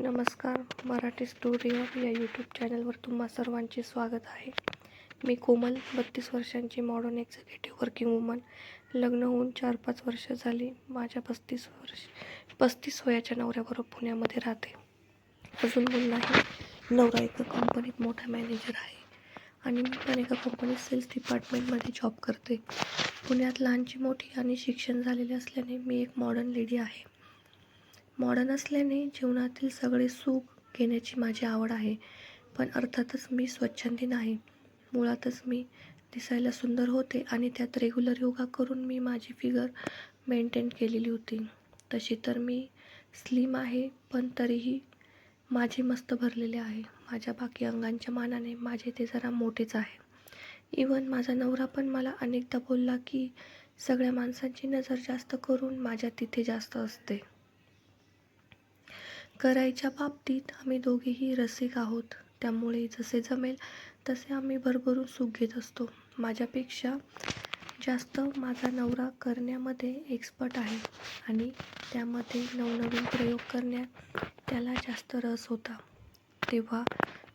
नमस्कार. Marathi story hub या YouTube चॅनलवर तुम्हा सर्वांचे स्वागत आहे. मी कोमल, 32 वर्षांची मॉडर्न एक्झिक्युटिव्ह वर्किंग वुमन. लग्न होऊन 4-5 वर्ष झाली. माझ्या 35 वयाच्या नवऱ्याबरोबर पुण्यामध्ये राहते. अजून मूल नाही. नवरा एका कंपनीत मोठा मॅनेजर आहे आणि मी पण एका कंपनीत सेल्स डिपार्टमेंटमध्ये जॉब करते. पुण्यात लहानची मोठी आणि शिक्षण झालेले असल्याने मी एक मॉडर्न लेडी आहे. मॉडर्न असल्याने जीवनातील सगळे सुख घेण्याची माझी आवड आहे. पण अर्थातच मी स्वच्छंदी नाही. मुळातच मी दिसायला सुंदर होते आणि त्यात रेग्युलर योगा करून मी माझी फिगर मेंटेन केलेली होती. तशी तर मी स्लिम आहे, पण तरीही माझे मस्त भरलेले आहे. माझ्या बाकी अंगांच्या मानाने माझे ते जरा मोठेच आहे. इवन माझा नवरा पण मला अनेकदा बोलला की सगळ्या माणसांची नजर जास्त करून माझ्या तिथे जास्त असते. करायच्या बाबतीत आम्ही दोघेही रसिक आहोत. त्यामुळे जसे जमेल तसे आम्ही भरभरून सुख घेत असतो. माझ्यापेक्षा जास्त माझा नवरा करण्यामध्ये एक्सपर्ट आहे आणि त्यामध्ये नवनवीन प्रयोग करण्यात त्याला जास्त रस होता. तेव्हा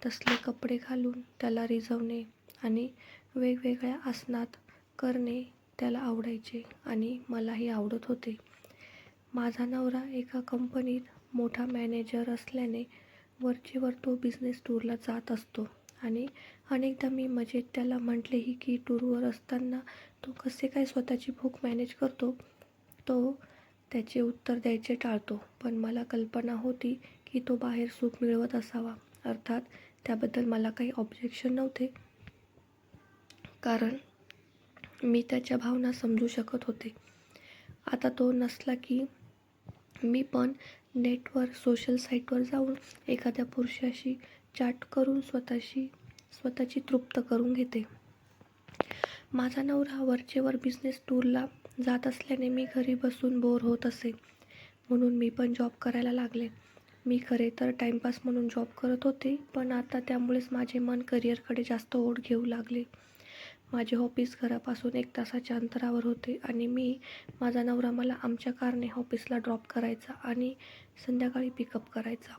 तसले कपडे घालून त्याला रिझवणे आणि वेगवेगळ्या आसनात करणे त्याला आवडायचे आणि मलाही आवडत होते. माझा नवरा एका कंपनीत मोठा मॅनेजर असल्याने वरचेवर तो बिझनेस टूरला जात असतो आणि अनेकदा मी मजेत त्याला म्हटलेही की टूरवर असताना तो कसे काय स्वतःची भूक मॅनेज करतो. तो त्याचे उत्तर द्यायचे टाळतो, पण मला कल्पना होती की तो बाहेर सुख मिळवत असावा. अर्थात त्याबद्दल मला काही ऑब्जेक्शन नव्हते, कारण मी त्याच्या भावना समजू शकत होते. आता तो नसला की मी पण नेटवर सोशल साईटवर जाऊन एखाद्या पुरुषाशी चॅट करून स्वतःची तृप्त करून घेते. माझा नवरा वरचेवर बिझनेस टूरला जात असल्याने मी घरी बसून बोर होत असे, म्हणून मी पण जॉब करायला लागले. मी खरे तर टाइमपास म्हणून जॉब करत होते, पण आता त्यामुळेच माझे मन करिअरकडे जास्त ओढ घेऊ लागले. माझे ऑफिस घरापासून 1 तासाच्या अंतरावर होते आणि माझा नवरा मला आमच्या कारने ऑफिसला ड्रॉप करायचा आणि संध्याकाळी पिकअप करायचा.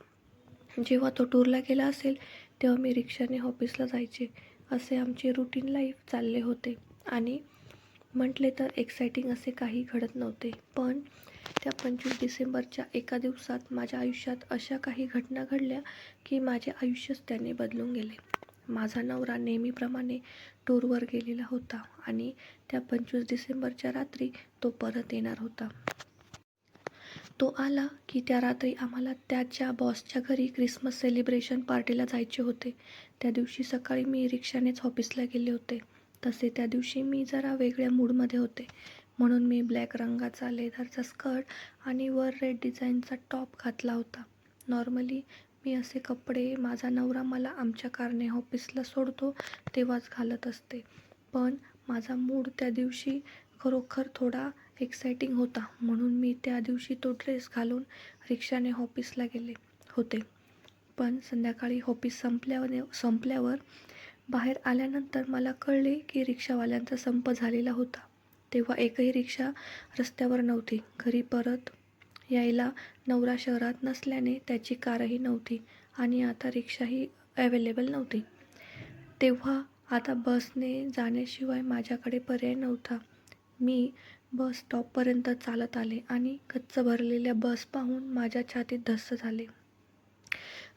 जेव्हा तो टूरला गेला असेल तेव्हा मी रिक्षाने ऑफिसला जायचे. असे आमचे रुटीन लाईफ चालले होते आणि म्हटले तर एक्साइटिंग असे काही घडत नव्हते. पण त्या 25 डिसेंबरच्या एका दिवसात माझ्या आयुष्यात अशा काही घटना घडल्या की माझे आयुष्यच त्याने बदलून गेले. माझा नवरा नेहमीप्रमाणे टूरवर गेलेला होता आणि त्या 25 डिसेंबरच्या रात्री तो परत येणार होता. तो आला की त्या रात्री आम्हाला त्याच्या बॉसच्या घरी क्रिसमस सेलिब्रेशन पार्टीला जायचे होते. त्या दिवशी सकाळी मी रिक्षानेच ऑफिसला गेले होते. तसे त्या दिवशी मी जरा वेगळ्या मूडमध्ये होते, म्हणून मी ब्लॅक रंगाचा लेदरचा स्कर्ट आणि वर रेड डिझाईनचा टॉप घातला होता. नॉर्मली मी असे कपडे माझा नवरा मला आमच्या कारने ऑफिसला सोडतो तेव्हाच घालत असते. पण माझा मूड त्या दिवशी खरोखर थोडा एक्साइटिंग होता, म्हणून मी त्या दिवशी तो ड्रेस घालून रिक्षाने ऑफिसला गेले होते. पण संध्याकाळी ऑफिस संपल्यावर बाहेर आल्यानंतर मला कळले की रिक्षावाल्यांचा संप झालेला होता. तेव्हा एकही रिक्षा रस्त्यावर नव्हती. घरी परत यायला नवरा शहरात नसल्याने त्याची कारही नव्हती आणि आता रिक्षाही अवेलेबल नव्हती. तेव्हा आता बसने जाण्याशिवाय माझ्याकडे पर्याय नव्हता. मी बस स्टॉपपर्यंत चालत आले आणि गच्च भरलेल्या बस पाहून माझ्या छातीत धस्स झाले.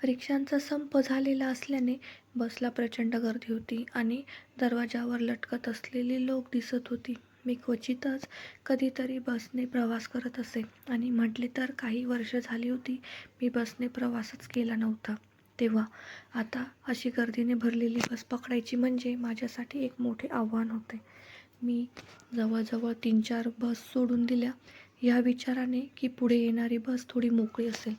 रिक्षांचा संप झालेला असल्याने बसला प्रचंड गर्दी होती आणि दरवाजावर लटकत असलेली लोक दिसत होती. मी क्वचितच कधीतरी बसने प्रवास करत असे आणि म्हटले तर काही वर्ष झाली होती मी बसने प्रवासच केला नव्हता. तेव्हा आता अशी गर्दीने भरलेली बस पकडायची म्हणजे माझ्यासाठी एक मोठे आव्हान होते. मी जवळजवळ 3-4 बस सोडून दिल्या या विचाराने की पुढे येणारी बस थोडी मोकळी असेल,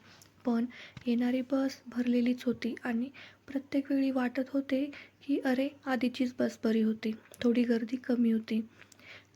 पण येणारी बस भरलेलीच होती आणि प्रत्येक वेळी वाटत होते की अरे आधीचीच बस बरी होती, थोडी गर्दी कमी होती.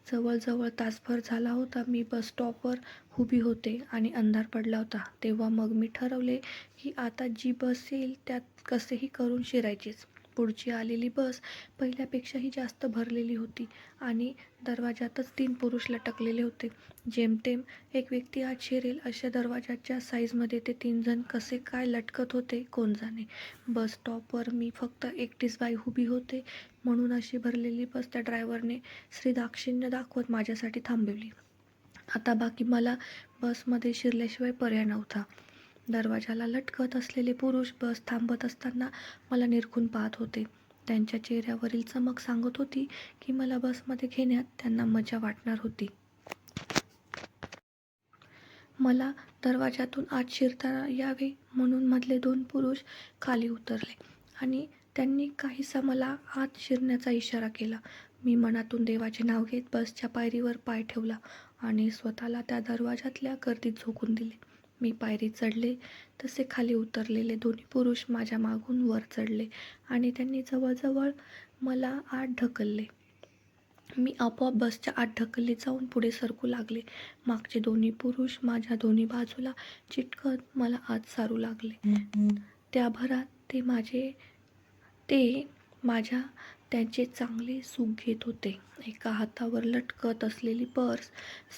जवळजवळ तासभर झाला होता मी बस स्टॉपवर उभी होते आणि अंधार पडला होता. तेव्हा मग मी ठरवले की आता जी बस येईल त्यात कसेही करून शिरायचीच. पुढची आलेली बस पहिल्यापेक्षाही जास्त भरलेली होती आणि दरवाजातच 3 पुरुष लटकलेले होते. जेमतेम एक व्यक्ती आत शिरेल अशा दरवाजाच्या साईजमध्ये ते 3 जण कसे काय लटकत होते कोण जाणे. बस स्टॉपवर मी फक्त एकटीच बाई उभी होते म्हणून अशी भरलेली बस त्या ड्रायव्हरने श्रीदाक्षिण्य दाखवत माझ्यासाठी थांबवली. आता बाकी मला बसमध्ये शिरल्याशिवाय पर्याय नव्हता. दरवाजाला लटकत असलेले पुरुष बस थांबत असताना मला निरखून पाहत होते. त्यांच्या चेहऱ्यावरील चमक सांगत होती की मला बसमध्ये घेण्यात त्यांना मजा वाटणार होती. मला दरवाजातून आत शिरता यावे म्हणून मधले 2 पुरुष खाली उतरले आणि त्यांनी काहीसा मला आत शिरण्याचा इशारा केला. मी मनातून देवाचे नाव घेत बसच्या पायरीवर पाय ठेवला आणि स्वतःला त्या दरवाजातल्या गर्दीत झोकून दिले. मी पायरी चढले तसे खाली उतरलेले दोन्ही पुरुष माझ्या मागून वर चढले आणि त्यांनी जवळजवळ मला आत ढकलले. मी आपोआप बसच्या आत ढकलले जाऊन पुढे सरकू लागले. मागचे दोन्ही पुरुष माझ्या दोन्ही बाजूला चिटकत मला आत सारू लागले. त्या भरात ते माझ्या त्यांचे चांगले सुख घेत होते. एका हातावर लटकत असलेली पर्स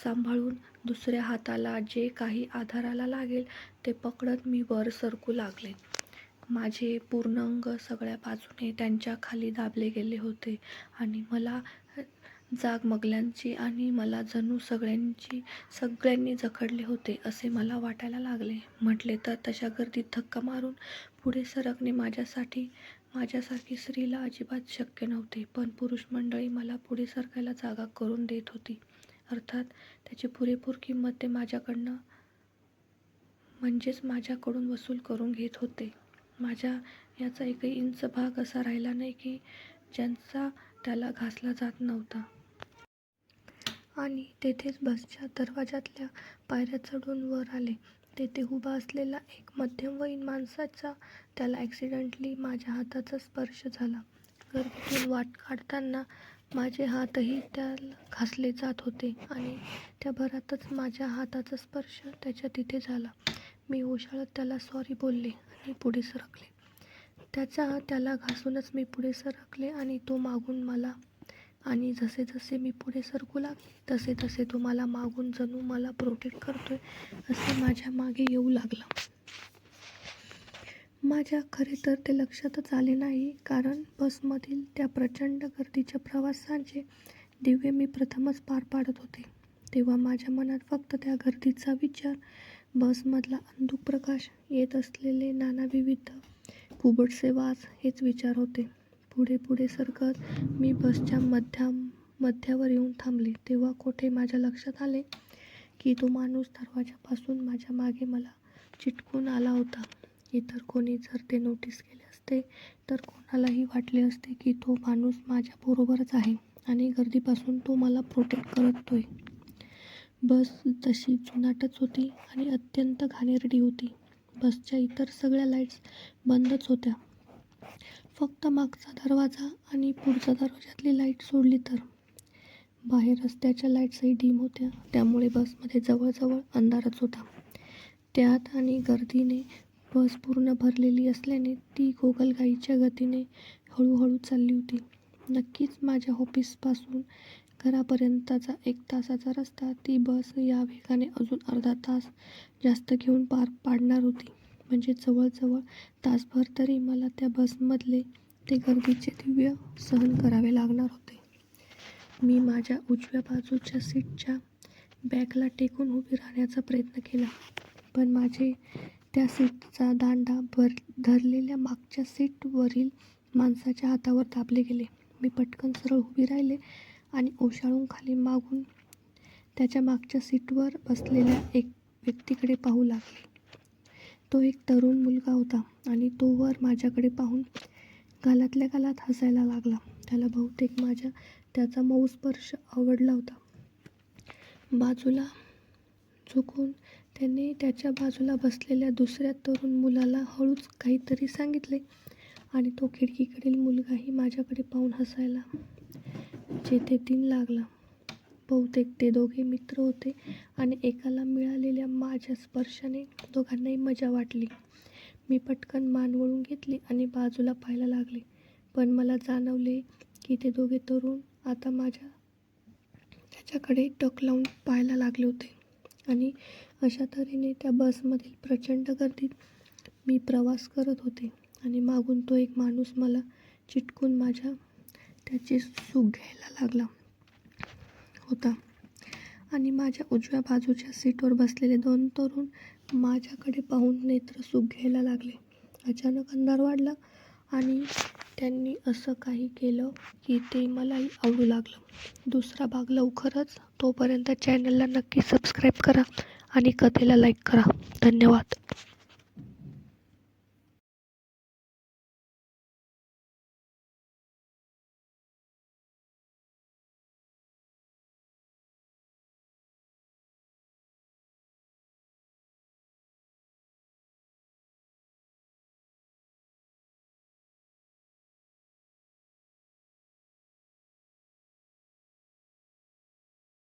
सांभाळून दुसऱ्या हाताला जे काही आधाराला लागेल ते पकडत मी वर सरकू लागले. माझे पूर्ण अंग सगळ्या बाजूने त्यांच्या खाली दाबले गेले होते आणि मला जागमगल्यांची आणि मला जणू सगळ्यांनी जखडले होते असे मला वाटायला लागले. म्हटले तर तशा गर्दीत धक्का मारून पुढे सरकणे माझ्यासारखी स्त्रीला अजिबात शक्य नव्हते. पण पुरुष मंडळी मला पुढे सरकायला जागा करून देत होती. अर्थात त्याची पुरेपूर किंमत ते माझ्याकडून वसूल करून घेत होते. माझ्या याचा एकही इंच भाग असा राहिला नाही की ज्यांचा त्याला घासला जात नव्हता. आणि तेथेच बसच्या दरवाजातल्या पायऱ्या चढून वर आले. तेथे उभा असलेला एक मध्यमवयीन माणसाचा त्याला ॲक्सिडेंटली माझ्या हाताचा स्पर्श झाला. गर्दीतून वाट काढताना माझे हातही त्याला घासले जात होते आणि त्या भरातच माझ्या हाताचा स्पर्श त्याच्या तिथे झाला. मी ओशाळत त्याला सॉरी बोलले आणि पुढे सरकले. त्याचा हात त्याला घासूनच मी पुढे सरकले आणि तो मागून मला आणि जसे मी पुढे सरकू लागले तसे तो मला मागून जणू मला प्रोटेक्ट करतोय असे माझ्या मागे येऊ लागला. माझ्या खरे तर ते लक्षातच आले नाही कारण बसमधील त्या प्रचंड गर्दीच्या प्रवासाचे दिवे मी प्रथमच पार पाडत होते. तेव्हा माझ्या मनात फक्त त्या गर्दीचा विचार, बसमधला अंधुक प्रकाश, येत असलेले नानाविध कुबटसे वास हेच विचार होते. पुढे सरकत मी बसच्या मध्यावर येऊन थांबले. तेव्हा कोठे माझ्या लक्षात आले की तो माणूस दरवाजापासून माझ्या मागे मला चिटकून आला होता. इतर कोणी जर ते नोटीस केले असते तर कोणालाही वाटले असते की तो माणूस माझ्या बरोबरच आहे आणि गर्दीपासून तो मला प्रोटेक्ट करतोय. बस तशी जुनाटच होती आणि अत्यंत घाणेरडी होती. बसच्या इतर सगळ्या लाईट्स बंदच होत्या. फक्त मागचा दरवाजा आणि पुढच्या दरवाजातली लाईट सोडली तर. बाहेर रस्त्याच्या लाईट्सही डीम होत्या. त्यामुळे बसमध्ये जवळजवळ अंधारच होता. त्यात आणि गर्दीने बस पूर्ण भरलेली असल्याने ती गोगलगाईच्या गतीने हळूहळू चालली होती. नक्कीच माझ्या ऑफिसपासून घरापर्यंतचा 1 तासाचा रस्ता ती बस या वेगाने अजून अर्धा तास जास्त घेऊन पार पाडणार होती. म्हणजे जवळजवळ तासभर तरी मला त्या बसमधले ते गर्दीचे दिव्य सहन करावे लागणार होते. मी माझ्या उजव्या बाजूच्या सीटच्या बॅकला टेकून उभी राहण्याचा प्रयत्न केला. पण माझे त्या सीटचा दांडा धरलेल्या मागच्या सीटवरील माणसाच्या हातावर दाबले गेले. मी पटकन सरळ उभी राहिले आणि ओशाळून खाली मागून त्याच्या मागच्या सीटवर बसलेल्या एक व्यक्तीकडे पाहू लागले. तो एक तरुण मुलगा होता आणि तो वर माझ्याकडे पाहून गालातल्या गालात हसायला लागला. त्याला बहुतेक त्याचा मऊ स्पर्श आवडला होता. बाजूला झुकून त्याने त्याच्या बाजूला बसलेल्या दुसऱ्या तरुण मुलाला हळूच काहीतरी सांगितले आणि तो खिडकीकडील मुलगाही माझ्याकडे पाहून हसायला जेथे 3 लागला. बहुतेक ते दोघे मित्र होते आणि एकाला मिळालेल्या माझ्या स्पर्शाने दोघांनाही मजा वाटली. मी पटकन मान वळून घेतली आणि बाजूला पाहायला लागले. पण मला जाणवले की ते दोघे तरुण आता त्याच्याकडे टक लावून पाहायला लागले होते. आणि अशा तऱ्हेने त्या बसमधील प्रचंड गर्दीत मी प्रवास करत होते आणि मागून तो एक माणूस मला चिटकून त्याची सूग घ्यायला लागला होता. आणि माझ्या उजव्या बाजूच्या सीटवर बसलेले 2 तरुण माझ्याकडे पाहून नेत्रसूग घ्यायला लागले. अचानक अंधार वाढला आणि त्यांनी असं काही केलं की ते मलाही आवडू लागलं. दुसरा भाग लवकरच. तोपर्यंत चॅनलला नक्की सबस्क्राईब करा आणि कथेला लाईक करा. धन्यवाद.